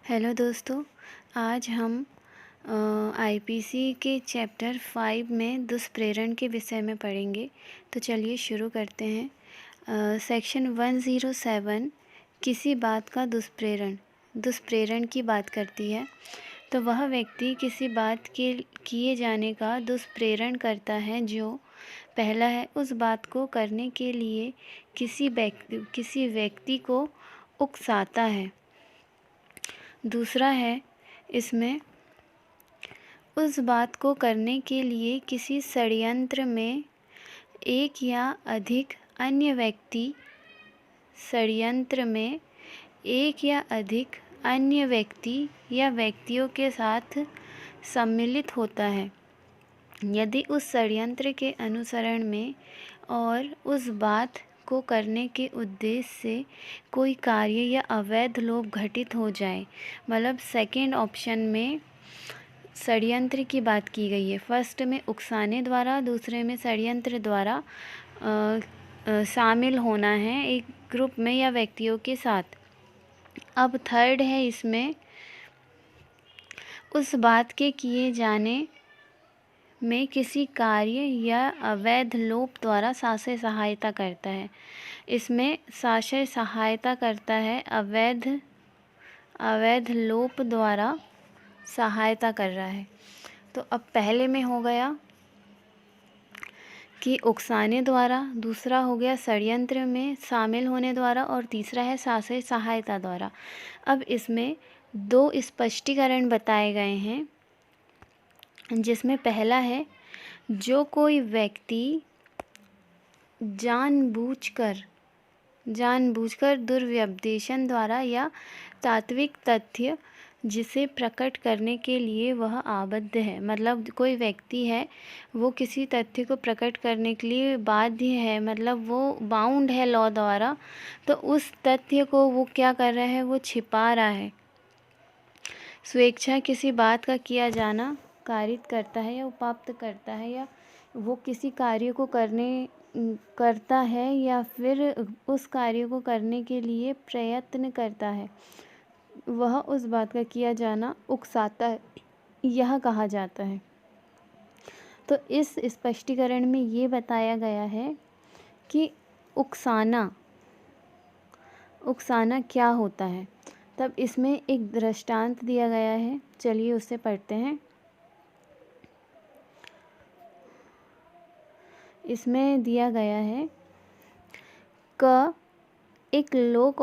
Hello दोस्तों, आज हम आईपीसी के चैप्टर 5 में दुष्प्रेरण के विषय में पढ़ेंगे। तो चलिए शुरू करते हैं। सेक्शन 107 किसी बात का दुष्प्रेरण की बात करती है। तो वह व्यक्ति किसी बात के किए जाने का दुष्प्रेरण करता है जो पहला है उस बात को करने के लिए किसी व्यक्ति को उकसाता है। दूसरा है इसमें उस बात को करने के लिए किसी षड्यंत्र में एक या अधिक अन्य व्यक्ति या व्यक्तियों के साथ सम्मिलित होता है। यदि उस षड्यंत्र के अनुसरण में और उस बात को करने के उद्देश्य से कोई कार्य या अवैध लोभ घटित हो जाए, मतलब सेकेंड ऑप्शन में षड्यंत्र की बात की गई है। फर्स्ट में उकसाने द्वारा, दूसरे में षड्यंत्र द्वारा शामिल होना है एक ग्रुप में या व्यक्तियों के साथ। अब थर्ड है इसमें उस बात के किए जाने में किसी कार्य या अवैध लोभ द्वारा साशय सहायता करता है। इसमें साशय सहायता करता है अवैध लोभ द्वारा सहायता कर रहा है। तो अब पहले में हो गया कि उकसाने द्वारा, दूसरा हो गया षड्यंत्र में शामिल होने द्वारा और तीसरा है साशय सहायता द्वारा। अब इसमें दो स्पष्टीकरण बताए गए हैं, जिसमें पहला है जो कोई व्यक्ति जानबूझकर दुर्व्यपदेशन द्वारा या तात्विक तथ्य जिसे प्रकट करने के लिए वह आबद्ध है, मतलब कोई व्यक्ति है वो किसी तथ्य को प्रकट करने के लिए बाध्य है, मतलब वो बाउंड है लॉ द्वारा, तो उस तथ्य को वो क्या कर रहा है, वो छिपा रहा है। स्वेच्छा किसी बात का किया जाना कारित करता है या उपाप्त करता है, या वो किसी कार्य को करता है या फिर उस कार्य को करने के लिए प्रयत्न करता है, वह उस बात का किया जाना उकसाता है, यह कहा जाता है। तो इस स्पष्टीकरण में ये बताया गया है कि उकसाना क्या होता है। तब इसमें एक दृष्टांत दिया गया है, चलिए उससे पढ़ते हैं। इसमें दिया गया है क एक लोक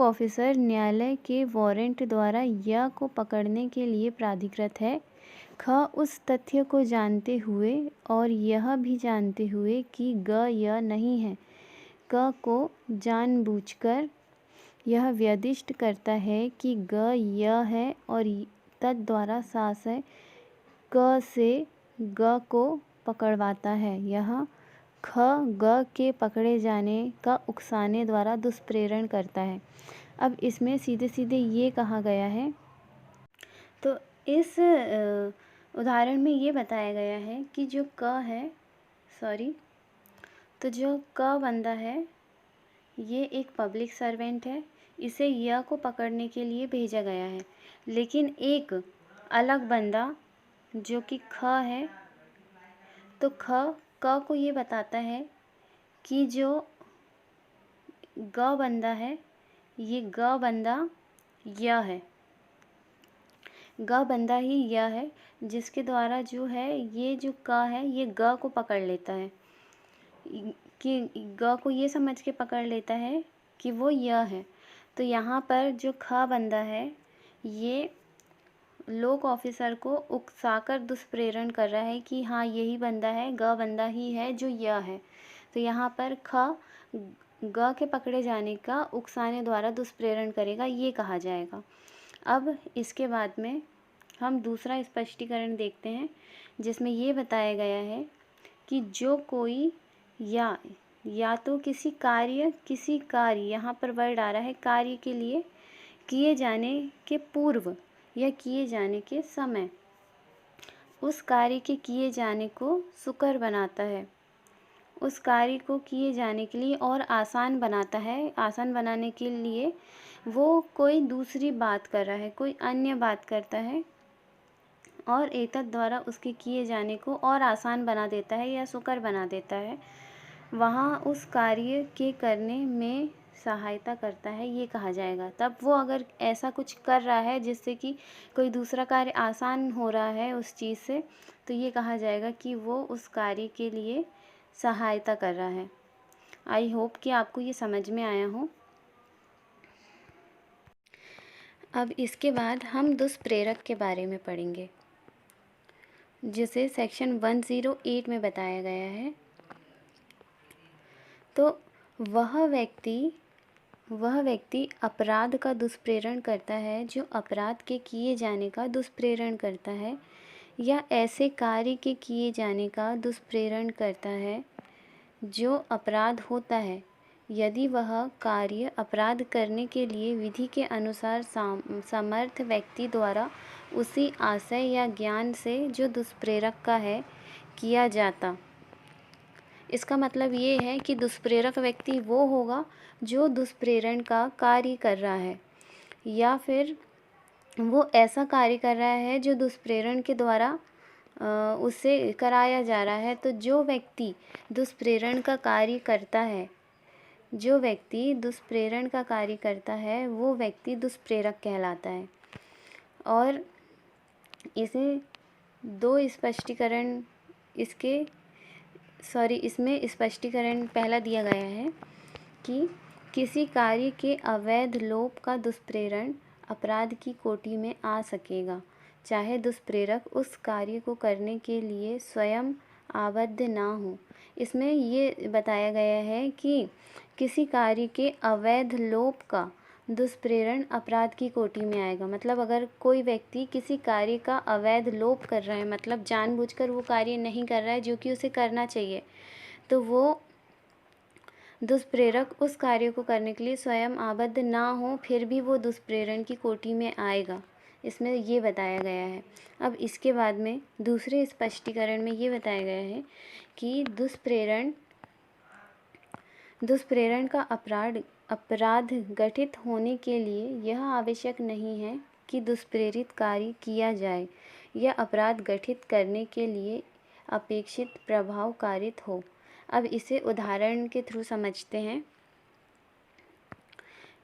ऑफिसर न्यायालय के वारंट द्वारा य को पकड़ने के लिए प्राधिकृत है। ख उस तथ्य को जानते हुए और यह भी जानते हुए कि ग य नहीं है, क को जानबूझकर यह व्यदिष्ट करता है कि ग य है और तद्द्वारा साशय क से ग को पकड़वाता है। यह ख ग के पकड़े जाने का उकसाने द्वारा दुष्प्रेरण करता है। अब इसमें सीधे सीधे ये कहा गया है, तो इस उदाहरण में ये बताया गया है कि जो जो क बंदा है ये एक पब्लिक सर्वेंट है, इसे य को पकड़ने के लिए भेजा गया है। लेकिन एक अलग बंदा जो कि ख है, तो क को ये बताता है कि जो ग बंदा है ये ग बंदा य है, ग बंदा ही य है, जिसके द्वारा जो है ये जो क है ये ग को पकड़ लेता है, कि ग को ये समझ के पकड़ लेता है कि वो य है। तो यहाँ पर जो ख बंदा है ये लोक ऑफिसर को उकसाकर दुष्प्रेरण कर रहा है कि हाँ यही बंदा है, ग बंदा ही है जो य है। तो यहाँ पर ख ग के पकड़े जाने का उकसाने द्वारा दुष्प्रेरण करेगा, ये कहा जाएगा। अब इसके बाद में हम दूसरा स्पष्टीकरण देखते हैं, जिसमें ये बताया गया है कि जो कोई या तो किसी कार्य, यहाँ पर वर्ड आ रहा है कार्य के लिए, किए जाने के पूर्व या किए जाने के समय उस कार्य के किए जाने को सुकर बनाता है, उस कार्य को किए जाने के लिए और आसान बनाता है। आसान बनाने के लिए वो कोई दूसरी बात कर रहा है, कोई अन्य बात करता है और एतद् द्वारा उसके किए जाने को और आसान बना देता है या सुकर बना देता है, वहाँ उस कार्य के करने में सहायता करता है, ये कहा जाएगा। तब वो अगर ऐसा कुछ कर रहा है जिससे कि कोई दूसरा कार्य आसान हो रहा है उस चीज़ से, तो ये कहा जाएगा कि वो उस कार्य के लिए सहायता कर रहा है। आई होप कि आपको ये समझ में आया हो। अब इसके बाद हम दुष्प्रेरक के बारे में पढ़ेंगे, जिसे सेक्शन 108 में बताया गया है। तो वह व्यक्ति अपराध का दुष्प्रेरण करता है जो अपराध के किए जाने का दुष्प्रेरण करता है, या ऐसे कार्य के किए जाने का दुष्प्रेरण करता है जो अपराध होता है, यदि वह कार्य अपराध करने के लिए विधि के अनुसार समर्थ व्यक्ति द्वारा उसी आशय या ज्ञान से जो दुष्प्रेरक का है किया जाता। इसका मतलब ये है कि दुष्प्रेरक व्यक्ति वो होगा जो दुष्प्रेरण का कार्य कर रहा है, या फिर वो ऐसा कार्य कर रहा है जो दुष्प्रेरण के द्वारा उससे कराया जा रहा है। तो जो व्यक्ति दुष्प्रेरण का कार्य करता है, जो व्यक्ति दुष्प्रेरण का कार्य करता है, वो व्यक्ति दुष्प्रेरक कहलाता है। और इसे दो स्पष्टीकरण इसमें स्पष्टीकरण पहला दिया गया है कि किसी कार्य के अवैध लोप का दुष्प्रेरण अपराध की कोटि में आ सकेगा, चाहे दुष्प्रेरक उस कार्य को करने के लिए स्वयं आबद्ध ना हो। इसमें ये बताया गया है कि किसी कार्य के अवैध लोप का दुष्प्रेरण अपराध की कोटि में आएगा। मतलब अगर कोई व्यक्ति किसी कार्य का अवैध लोप कर रहा है, मतलब जानबूझकर वो कार्य नहीं कर रहा है जो कि उसे करना चाहिए, तो वो दुष्प्रेरक उस कार्य को करने के लिए स्वयं आबद्ध ना हो, फिर भी वो दुष्प्रेरण की कोटि में आएगा। इसमें ये बताया गया है। अब इसके बाद में दूसरे स्पष्टीकरण में ये बताया गया है कि दुष्प्रेरण का अपराध गठित होने के लिए यह आवश्यक नहीं है कि दुष्प्रेरित कार्य किया जाए या अपराध गठित करने के लिए अपेक्षित प्रभाव कारित हो। अब इसे उदाहरण के थ्रू समझते हैं,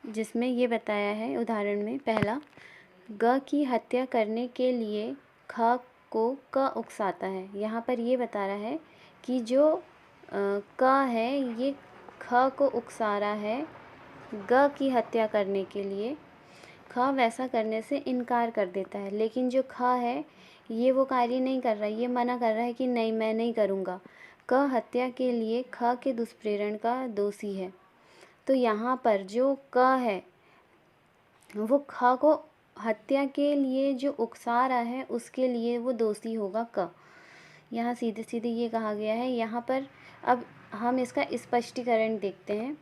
जिसमें ये बताया है। उदाहरण में पहला, ग की हत्या करने के लिए ख को क उकसाता है। यहाँ पर ये बता रहा है कि जो क है ये ख को उकसा रहा है ग की हत्या करने के लिए। ख वैसा करने से इनकार कर देता है, लेकिन जो ख है ये वो कार्य नहीं कर रहा है, ये मना कर रहा है कि नहीं, मैं नहीं करूँगा। क हत्या के लिए ख के दुष्प्रेरण का दोषी है। तो यहाँ पर जो क है वो ख को हत्या के लिए जो उकसा रहा है उसके लिए वो दोषी होगा क। यहाँ सीधे सीधे ये कहा गया है। यहाँ पर अब हम इसका स्पष्टीकरण देखते हैं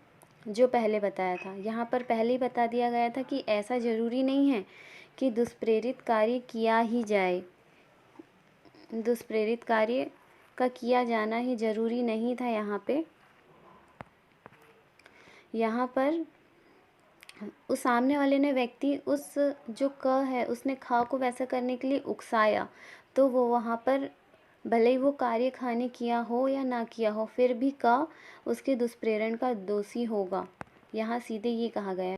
जो पहले बताया था। यहाँ पर पहले ही बता दिया गया था कि ऐसा ज़रूरी नहीं है कि दुष्प्रेरित कार्य किया ही जाए, दुष्प्रेरित कार्य का किया जाना ही ज़रूरी नहीं था। यहाँ पर उस सामने वाले ने व्यक्ति उस जो क है उसने ख को वैसा करने के लिए उकसाया, तो वो वहाँ पर भले ही वो कार्य ख ने किया हो या ना किया हो, फिर भी क उसके दुष्प्रेरण का दोषी होगा। यहाँ सीधे ये कहा गया है।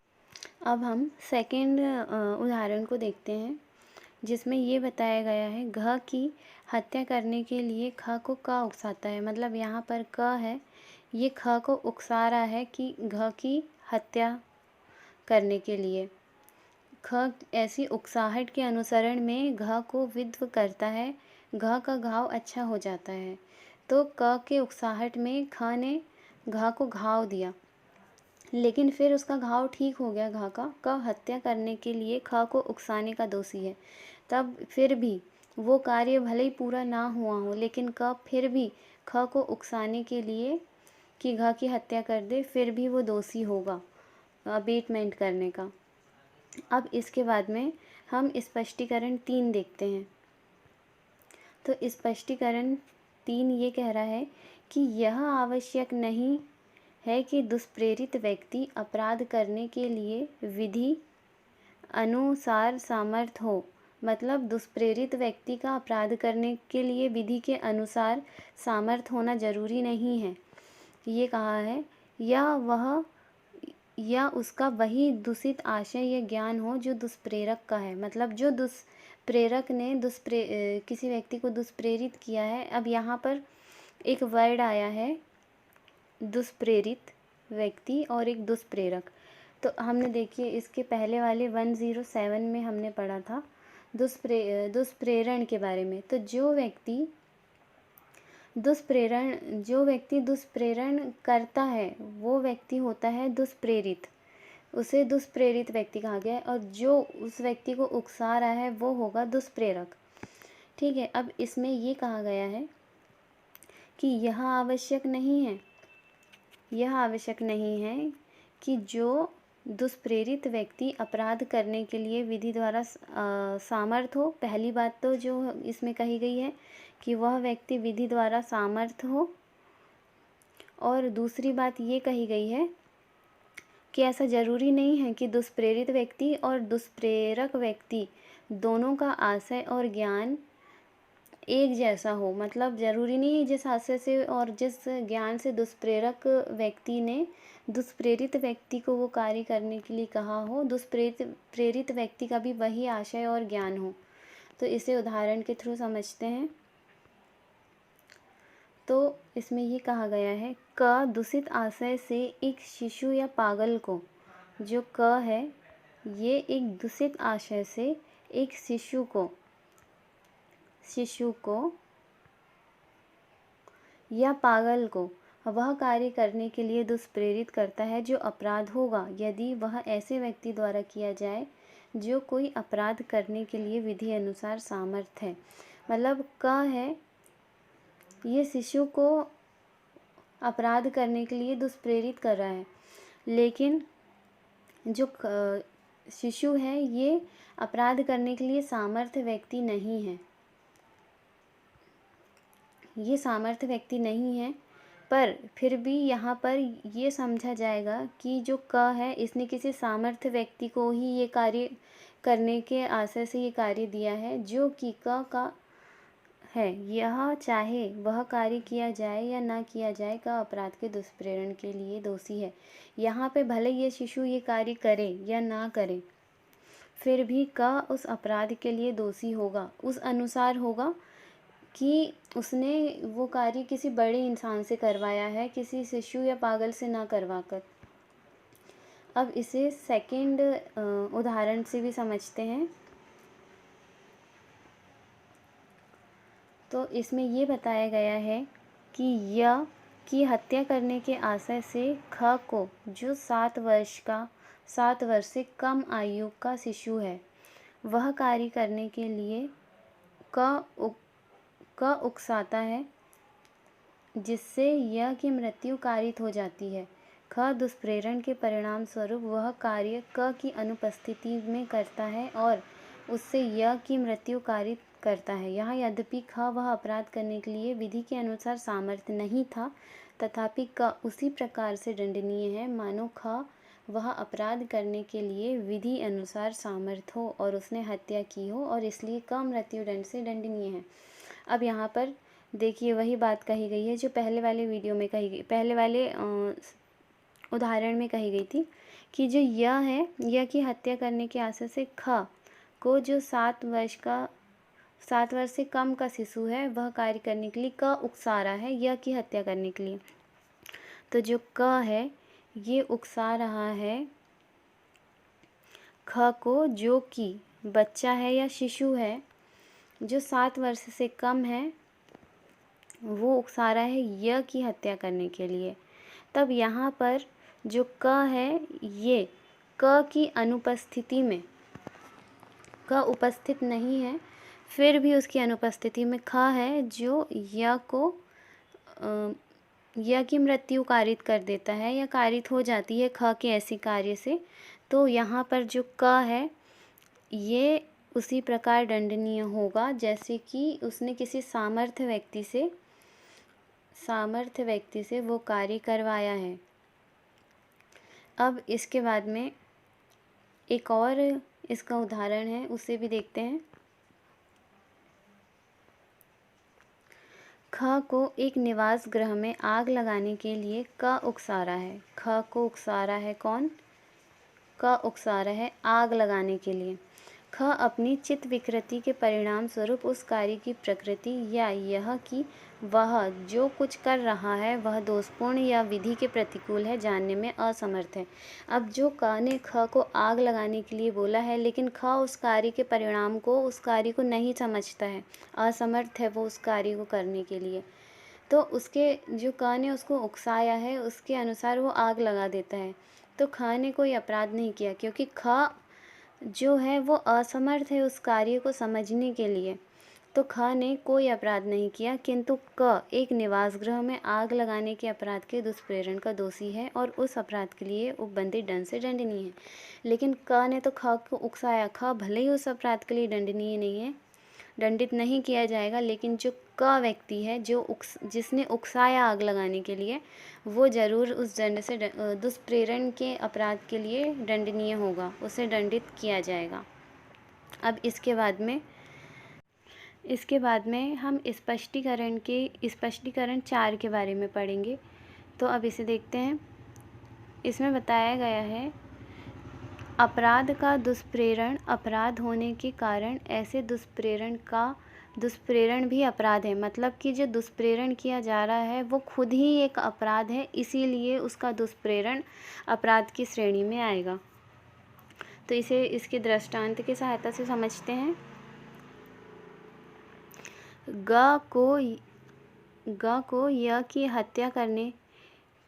अब हम सेकंड उदाहरण को देखते हैं, जिसमें ये बताया गया है घ की हत्या करने के लिए ख को क उकसाता है। मतलब यहाँ पर क है, ये ख को उकसा रहा है कि घ की हत्या करने के लिए। ख ऐसी उकसाहट के अनुसरण में घ को विद्व करता है, घ का घाव अच्छा हो जाता है। तो क के उकसाहट में ख ने घ को घाव दिया, लेकिन फिर उसका घाव ठीक हो गया घ का। क हत्या करने के लिए ख को उकसाने का दोषी है। तब फिर भी वो कार्य भले ही पूरा ना हुआ हो, लेकिन क फिर भी ख को उकसाने के लिए कि घ की हत्या कर दे, फिर भी वो दोषी होगा अबेटमेंट करने का। अब इसके बाद में हम स्पष्टीकरण 3 देखते हैं। तो स्पष्टीकरण 3 ये कह रहा है कि यह आवश्यक नहीं है कि दुष्प्रेरित व्यक्ति अपराध करने के लिए विधि अनुसार समर्थ हो। मतलब दुष्प्रेरित व्यक्ति का अपराध करने के लिए विधि के अनुसार सामर्थ होना जरूरी नहीं है, ये कहा है। या उसका वही दूषित आशय या ज्ञान हो जो दुष्प्रेरक का है। मतलब जो दुष्प्रेरक ने किसी व्यक्ति को दुष्प्रेरित किया है। अब यहाँ पर एक वर्ड आया है, दुष्प्रेरित व्यक्ति और एक दुष्प्रेरक। तो हमने देखिए इसके पहले वाले 107 में हमने पढ़ा था दुष्प्रेरण के बारे में। तो जो व्यक्ति दुष्प्रेरण करता है वो व्यक्ति होता है दुष्प्रेरित, उसे दुष्प्रेरित व्यक्ति कहा गया है। और जो उस व्यक्ति को उकसा रहा है वो होगा दुष्प्रेरक। ठीक है। अब इसमें ये कहा गया है कि यह आवश्यक नहीं है कि जो दुष्प्रेरित व्यक्ति अपराध करने के लिए विधि द्वारा सामर्थ हो। पहली बात तो जो इसमें कही गई है कि वह व्यक्ति विधि द्वारा सामर्थ हो, और दूसरी बात ये कही गई है कि ऐसा ज़रूरी नहीं है कि दुष्प्रेरित व्यक्ति और दुष्प्रेरक व्यक्ति दोनों का आशय और ज्ञान एक जैसा हो। मतलब ज़रूरी नहीं है जिस आशय से और जिस ज्ञान से दुष्प्रेरक व्यक्ति ने दुष्प्रेरित व्यक्ति को वो कार्य करने के लिए कहा हो, प्रेरित व्यक्ति का भी वही आशय और ज्ञान हो। तो इसे उदाहरण के थ्रू समझते हैं। तो इसमें ये कहा गया है, क दूषित आशय से एक शिशु या पागल को, जो क है ये एक दूषित आशय से एक शिशु को या पागल को वह कार्य करने के लिए दुष्प्रेरित करता है जो अपराध होगा यदि वह ऐसे व्यक्ति द्वारा किया जाए जो कोई अपराध करने के लिए विधि अनुसार सामर्थ है। मतलब क है, ये शिशु को अपराध करने के लिए दुष्प्रेरित कर रहा है, लेकिन जो शिशु है ये अपराध करने के लिए सामर्थ्य व्यक्ति नहीं है। ये सामर्थ्य व्यक्ति नहीं है, पर फिर भी यहाँ पर ये समझा जाएगा कि जो क है इसने किसी सामर्थ्य व्यक्ति को ही ये कार्य करने के आशय से ये कार्य दिया है, जो कि क का है। यह चाहे वह कार्य किया जाए या ना किया जाए, का अपराध के दुष्प्रेरण के लिए दोषी है। यहाँ पे भले ये शिशु ये कार्य करे या ना करे, फिर भी का उस अपराध के लिए दोषी होगा, उस अनुसार होगा कि उसने वो कार्य किसी बड़े इंसान से करवाया है, किसी शिशु या पागल से ना करवाकर। अब इसे सेकंड उदाहरण से भी समझते हैं। तो इसमें ये बताया गया है कि य की हत्या करने के आशय से ख को, जो 7 वर्ष से कम आयु का शिशु है, वह कार्य करने के लिए क उकसाता है, जिससे य की मृत्यु कारित हो जाती है। ख दुष्प्रेरण के परिणाम स्वरूप वह कार्य क की अनुपस्थिति में करता है और उससे य की मृत्यु कारित करता है। यहाँ यद्यपि ख वह अपराध करने के लिए विधि के अनुसार सामर्थ्य नहीं था, तथापि क उसी प्रकार से दंडनीय है मानो ख वह अपराध करने के लिए विधि अनुसार सामर्थ्य हो और उसने हत्या की हो, और इसलिए क मृत्युदंड से दंडनीय है। अब यहाँ पर देखिए वही बात कही गई है जो पहले वाले वीडियो में कही गई, पहले वाले उदाहरण में कही गई थी कि जो य है, य की हत्या करने के आशय से ख को, जो 7 वर्ष से कम का शिशु है, वह कार्य करने के लिए क उकसा रहा है य की हत्या करने के लिए। तो जो क है ये उकसा रहा है ख को, जो कि बच्चा है या शिशु है जो 7 वर्ष से कम है, वो उकसा रहा है य की हत्या करने के लिए। तब यहाँ पर जो क है ये क की अनुपस्थिति में, क उपस्थित नहीं है, फिर भी उसकी अनुपस्थिति में ख है जो य की मृत्यु कारित कर देता है या कारित हो जाती है ख के ऐसे कार्य से। तो यहाँ पर जो क है ये उसी प्रकार दंडनीय होगा जैसे कि उसने किसी सामर्थ्य व्यक्ति से सामर्थ्य व्यक्ति से वो कार्य करवाया है। अब इसके बाद में एक और इसका उदाहरण है, उसे भी देखते हैं। ख को एक निवास गृह में आग लगाने के लिए क उकसा रहा है। ख को उकसा रहा है कौन? क उकसा रहा है आग लगाने के लिए। ख अपनी चित्त विकृति के परिणाम स्वरूप उस कार्य की प्रकृति या यह कि वह जो कुछ कर रहा है वह दोषपूर्ण या विधि के प्रतिकूल है जानने में असमर्थ है। अब जो क ने ख को आग लगाने के लिए बोला है, लेकिन ख उस कार्य के परिणाम को, उस कार्य को नहीं समझता है, असमर्थ है वो उस कार्य को करने के लिए। तो उसके जो क ने उसको उकसाया है उसके अनुसार वो आग लगा देता है। तो ख ने कोई अपराध नहीं किया, क्योंकि ख जो है वो असमर्थ है उस कार्य को समझने के लिए। तो ख ने कोई अपराध नहीं किया, किंतु क एक निवास गृह में आग लगाने के अपराध के दुष्प्रेरण का दोषी है और उस अपराध के लिए उपबंधित दंड से दंडनीय है। लेकिन क ने तो ख को उकसाया। ख भले ही उस अपराध के लिए दंडनीय नहीं है, दंडित नहीं किया जाएगा, लेकिन जो क व्यक्ति है जिसने उकसाया आग लगाने के लिए, वो जरूर उस दंड से दुष्प्रेरण के अपराध के लिए दंडनीय होगा, उसे दंडित किया जाएगा। अब इसके बाद में हम स्पष्टीकरण 4 के बारे में पढ़ेंगे। तो अब इसे देखते हैं। इसमें बताया गया है अपराध का दुष्प्रेरण अपराध होने के कारण ऐसे दुष्प्रेरण भी अपराध है। मतलब कि जो दुष्प्रेरण किया जा रहा है वो खुद ही एक अपराध है, इसीलिए उसका दुष्प्रेरण अपराध की श्रेणी में आएगा। तो इसे इसके दृष्टांत की सहायता से समझते हैं। ग को य की हत्या करने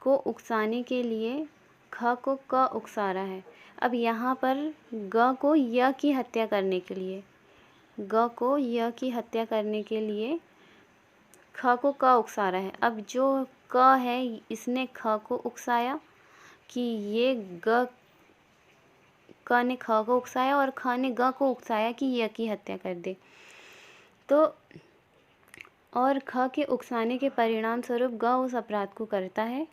को उकसाने के लिए ख को क उकसा रहा है। अब यहाँ पर ग को य की हत्या करने के लिए ख को क उकसा रहा है। अब जो क है इसने ख को उकसाया कि ये क ने ख को उकसाया और ख ने ग को उकसाया कि य की हत्या कर दे। तो और ख के उकसाने के परिणाम स्वरूप ग उस अपराध को करता है।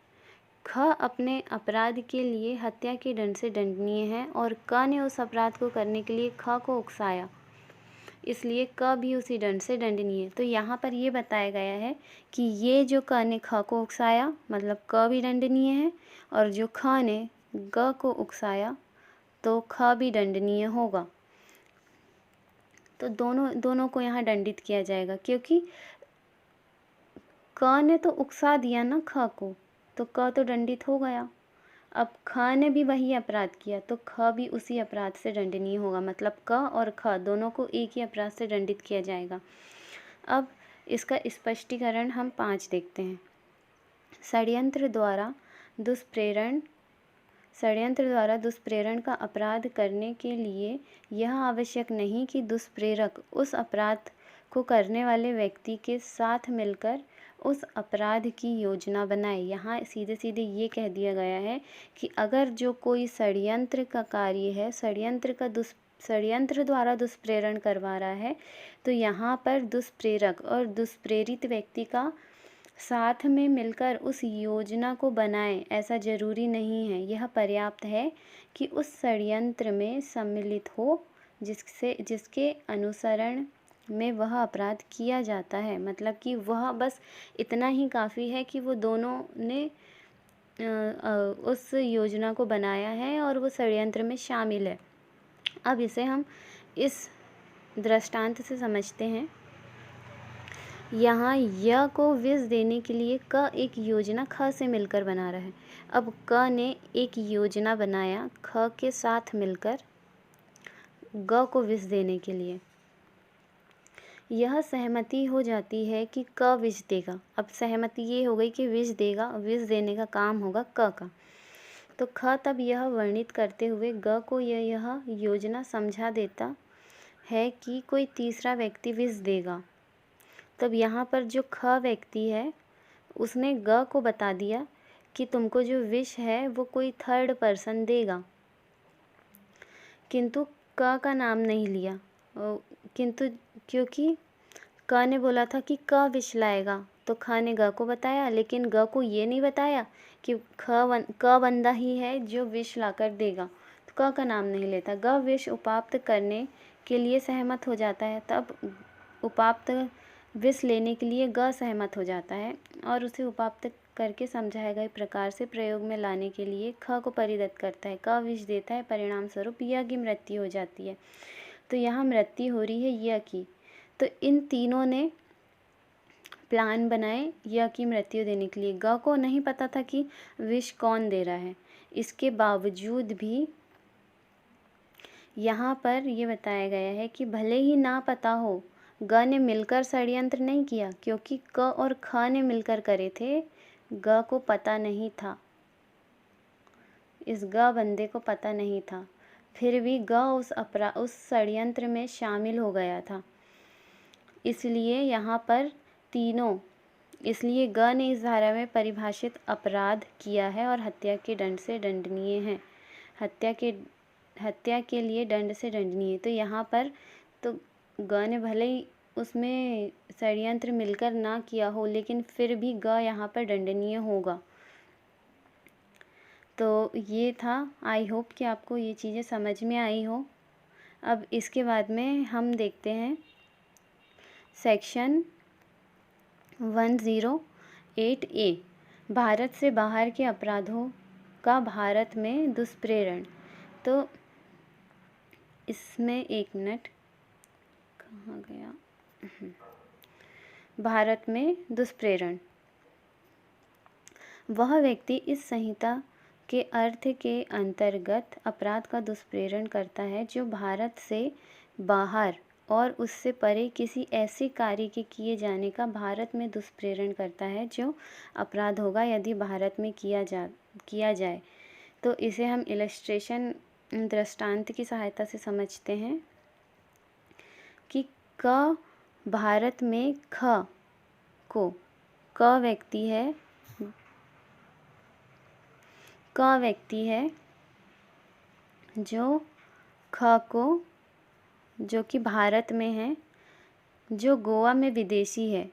ख अपने अपराध के लिए हत्या के दंड से दंडनीय है और क ने उस अपराध को करने के लिए ख को उकसाया, इसलिए क भी उसी दंड से दंडनीय है। तो यहाँ पर ये बताया गया है कि ये जो क ने ख को उकसाया मतलब क भी दंडनीय है, और जो ख ने ग को उकसाया तो ख भी दंडनीय होगा। तो दोनों को यहाँ दंडित किया जाएगा, क्योंकि क ने तो उकसा दिया ना ख को, तो क तो दंडित हो गया। अब ख ने भी वही अपराध किया तो ख भी उसी अपराध से दंडनीय होगा। मतलब क और ख दोनों को एक ही अपराध से दंडित किया जाएगा। अब इसका स्पष्टीकरण हम 5 देखते हैं। षड्यंत्र द्वारा दुष्प्रेरण का अपराध करने के लिए यह आवश्यक नहीं कि दुष्प्रेरक उस अपराध को करने वाले व्यक्ति के साथ मिलकर उस अपराध की योजना बनाए। यहाँ सीधे सीधे ये कह दिया गया है कि अगर जो कोई षड्यंत्र का कार्य है, षड्यंत्र द्वारा दुष्प्रेरण करवा रहा है, तो यहाँ पर दुष्प्रेरक और दुष्प्रेरित व्यक्ति का साथ में मिलकर उस योजना को बनाए, ऐसा जरूरी नहीं है। यह पर्याप्त है कि उस षड्यंत्र में सम्मिलित हो जिसके अनुसरण में वह अपराध किया जाता है। मतलब कि वह बस इतना ही काफ़ी है कि वो दोनों ने उस योजना को बनाया है और वो षड्यंत्र में शामिल है। अब इसे हम इस दृष्टांत से समझते हैं। यहाँ य को विष देने के लिए क एक योजना ख से मिलकर बना रहा है। अब क ने एक योजना बनाया ख के साथ मिलकर ग को विष देने के लिए। यह सहमति हो जाती है कि क विष देगा। अब सहमति ये हो गई कि विष देगा, विष देने का काम होगा क का। तो ख तब यह वर्णित करते हुए ग को यह योजना समझा देता है कि कोई तीसरा व्यक्ति विष देगा। तब यहाँ पर जो ख व्यक्ति है उसने ग को बता दिया कि तुमको जो विष है वो कोई थर्ड पर्सन देगा, किंतु क का नाम नहीं लिया। क्योंकि क ने बोला था कि क विष लाएगा, तो ख ने ग को बताया, लेकिन ग को ये नहीं बताया कि क बंदा ही है जो विष लाकर देगा, तो क का नाम नहीं लेता। ग विष उपाप्त करने के लिए सहमत हो जाता है, तब उपाप्त विष लेने के लिए ग सहमत हो जाता है और उसे उपाप्त करके समझाए गए प्रकार से प्रयोग में लाने के लिए ख को परिदत्त करता है। क विष देता है, परिणाम स्वरूप य की मृत्यु हो जाती है। तो यहाँ मृत्यु हो रही है य की। तो इन तीनों ने प्लान बनाए य की मृत्यु देने के लिए। ग को नहीं पता था कि विष कौन दे रहा है, इसके बावजूद भी यहाँ पर ये बताया गया है कि भले ही ना पता हो, ग ने मिलकर षड्यंत्र नहीं किया, क्योंकि क और ख ने मिलकर करे थे। ग को पता नहीं था, इस ग बंदे को पता नहीं था, फिर भी ग उस षड्यंत्र में शामिल हो गया था। इसलिए यहाँ पर इसलिए ग ने इस धारा में परिभाषित अपराध किया है और हत्या के दंड से दंडनीय है। हत्या के लिए दंड से दंडनीय। तो यहाँ पर तो ग ने भले ही उसमें षड्यंत्र मिलकर ना किया हो, लेकिन फिर भी ग यहाँ पर दंडनीय होगा। तो ये था। आई होप कि आपको ये चीज़ें समझ में आई हो। अब इसके बाद में हम देखते हैं सेक्शन 108A, भारत से बाहर के अपराधों का भारत में दुष्प्रेरण। तो इसमें एक मिनट, कहाँ गया, भारत में दुष्प्रेरण। वह व्यक्ति इस संहिता के अर्थ के अंतर्गत अपराध का दुष्प्रेरण करता है जो भारत से बाहर और उससे परे किसी ऐसे कार्य के किए जाने का भारत में दुष्प्रेरण करता है जो अपराध होगा यदि भारत में किया जाए। तो इसे हम इलस्ट्रेशन दृष्टांत की सहायता से समझते हैं कि क भारत में ख को क व्यक्ति है जो ख को, जो कि भारत में है, जो गोवा में विदेशी है।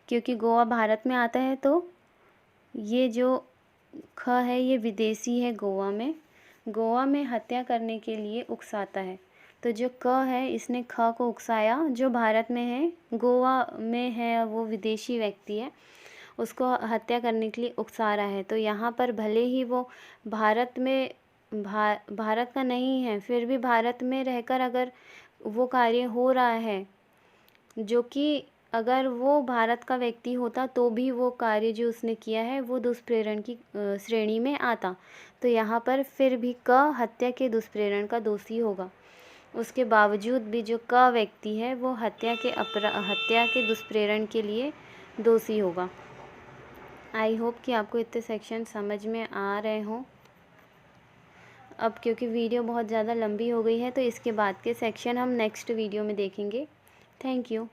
क्योंकि गोवा भारत में आता है तो ये जो ख है ये विदेशी है, गोवा में हत्या करने के लिए उकसाता है। तो जो क है इसने ख को उकसाया, जो भारत में है, गोवा में है, वो विदेशी व्यक्ति है, उसको हत्या करने के लिए उकसा रहा है। तो यहाँ पर भले ही वो भारत का नहीं है, फिर भी भारत में रहकर अगर वो कार्य हो रहा है, जो कि अगर वो भारत का व्यक्ति होता तो भी वो कार्य जो उसने किया है वो दुष्प्रेरण की श्रेणी में आता। तो यहाँ पर फिर भी क हत्या के दुष्प्रेरण का दोषी होगा। उसके बावजूद भी जो क व्यक्ति है वो हत्या के दुष्प्रेरण के लिए दोषी होगा। आई होप कि आपको इतने सेक्शन समझ में आ रहे हों। अब क्योंकि वीडियो बहुत ज़्यादा लंबी हो गई है तो इसके बाद के सेक्शन हम नेक्स्ट वीडियो में देखेंगे। Thank you.